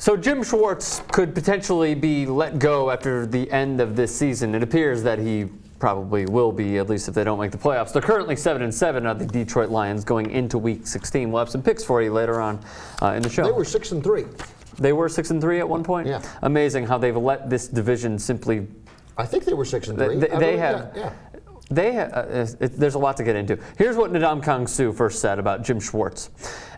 So Jim Schwartz could potentially be let go after the end of this season. It appears that he probably will be, at least if they don't make the playoffs. They're currently 7-7 are the Detroit Lions going into Week 16. We'll have some picks for you later on in the show. They were 6-3. They were 6-3 at one point? Yeah. Amazing how they've let this division simply... I think they were 6-3. They have... Yeah. There's a lot to get into. Here's what Ndam Kong Suh first said about Jim Schwartz.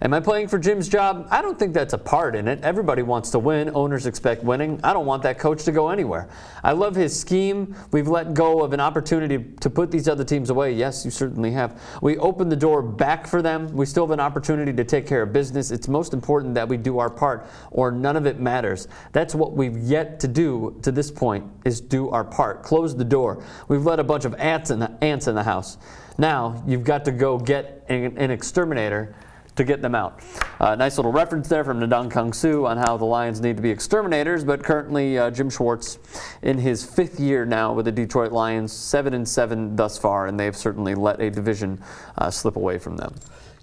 Am I playing for Jim's job? I don't think that's a part in it. Everybody wants to win. Owners expect winning. I don't want that coach to go anywhere. I love his scheme. We've let go of an opportunity to put these other teams away. Yes, you certainly have. We opened the door back for them. We still have an opportunity to take care of business. It's most important that we do our part, or none of it matters. That's what we've yet to do to this point, is do our part. Close the door. We've let a bunch of ants in the house. Now you've got to go get an exterminator to get them out. Nice little reference there from Ndam Kong Suh on how the Lions need to be exterminators, but currently Jim Schwartz in his 5th year now with the Detroit Lions, 7-7 thus far, and they've certainly let a division slip away from them.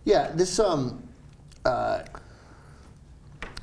Yeah, this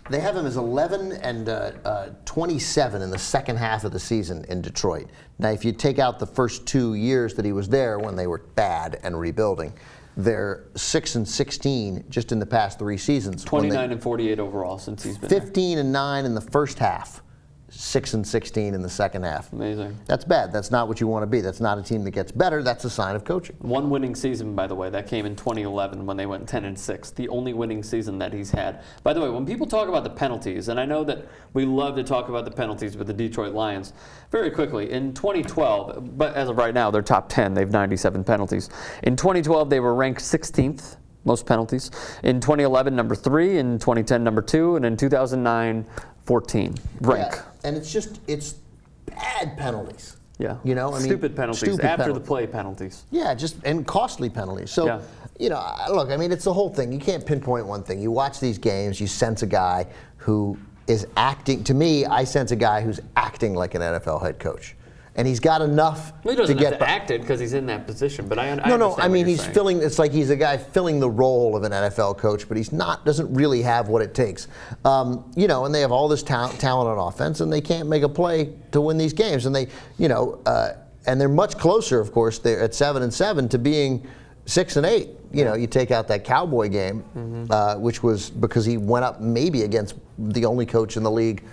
they have him as 11-27 in the second half of the season in Detroit. Now, if you take out the first 2 years that he was there when they were bad and rebuilding, they're 6-16 just in the past 3 seasons. 29-48 overall since he's been there. 15-9 in the first half, 6-16 in the second half. Amazing. That's bad. That's not what you want to be. That's not a team that gets better. That's a sign of coaching. One winning season, by the way, that came in 2011 when they went 10-6. The only winning season that he's had. By the way, when people talk about the penalties, and I know that we love to talk about the penalties with the Detroit Lions, very quickly, in 2012, but as of right now, they're top 10. They have 97 penalties. In 2012, they were ranked 16th. Most penalties. In 2011, number 3. In 2010, number 2. And in 2009, 14. Rank. Yeah, and it's bad penalties. Yeah. You know, I mean, stupid penalties. stupid After penalties. the play penalties. Yeah, and costly penalties. So, yeah. You know, look, I mean, it's the whole thing. You can't pinpoint one thing. You watch these games, you sense a guy who is acting. To me, I sense a guy who's acting like an NFL head coach. And he's got enough well, he doesn't to get have to act it because he's in that position. But I No, I mean, he's saying. filling. It's like he's a guy filling the role of an NFL coach, but he's not. Doesn't really have what it takes. You know, and they have all this talent on offense, and they can't make a play to win these games. And they, you know, and they're much closer, of course. They're at 7-7 to being 6-8. You know, you take out that Cowboy game, which was because he went up maybe against the only coach in the league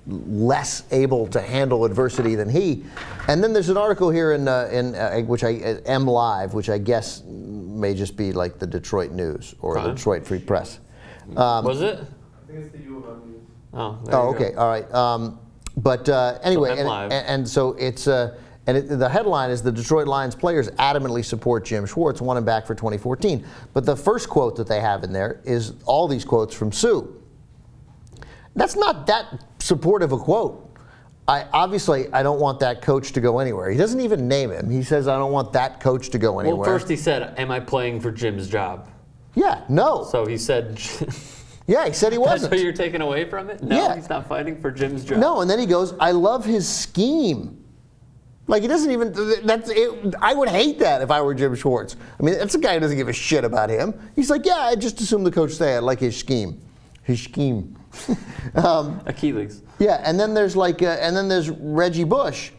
less able to handle adversity than he. And then there's an article here in which M Live, which I guess may just be like the Detroit News or the Detroit Free Press. Was it? I think it's the U of M News. Oh, okay, all right. But anyway, and so it's the headline is the Detroit Lions players adamantly support Jim Schwartz, want him back for 2014. But the first quote that they have in there is all these quotes from Suh. That's not that supportive a quote. Obviously, I don't want that coach to go anywhere. He doesn't even name him. He says, I don't want that coach to go anywhere. Well, first he said, am I playing for Jim's job? Yeah, no. So he said... Yeah, he said he wasn't. That's what you're taking away from it? No, yeah. He's not fighting for Jim's job. No, and then he goes, I love his scheme. Like, he doesn't even... I would hate that if I were Jim Schwartz. I mean, that's a guy who doesn't give a shit about him. He's like, yeah, I just assumed the coach say I like his scheme. His scheme. Achilles. Yeah, and then there's there's Reggie Bush.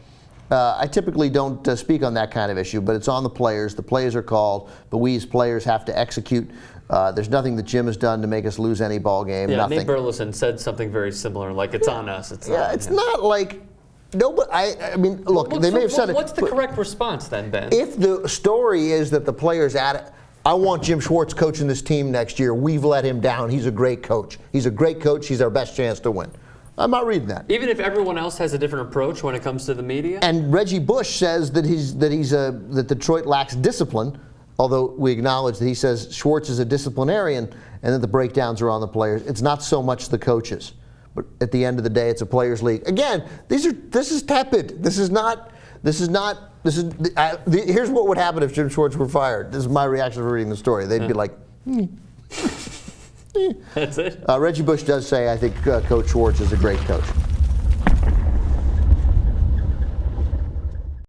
I typically don't speak on that kind of issue, but it's on the players. The plays are called, but we as players have to execute. There's nothing that Jim has done to make us lose any ball game. Yeah, nothing. Nate Burleson said something very similar, like it's on us. It's not. Yeah, it's not like. No, but I mean, look, they may have said it. What's the correct response then, Ben? If the story is that the players I want Jim Schwartz coaching this team next year. We've let him down. He's a great coach. He's a great coach. He's our best chance to win. I'm not reading that. Even if everyone else has a different approach when it comes to the media? And Reggie Bush says that Detroit lacks discipline, although we acknowledge that he says Schwartz is a disciplinarian and that the breakdowns are on the players. It's not so much the coaches. But at the end of the day, it's a players' league. Again, this is tepid. Here's what would happen if Jim Schwartz were fired. This is my reaction to reading the story. They'd be like, That's it. Reggie Bush does say, I think Coach Schwartz is a great coach.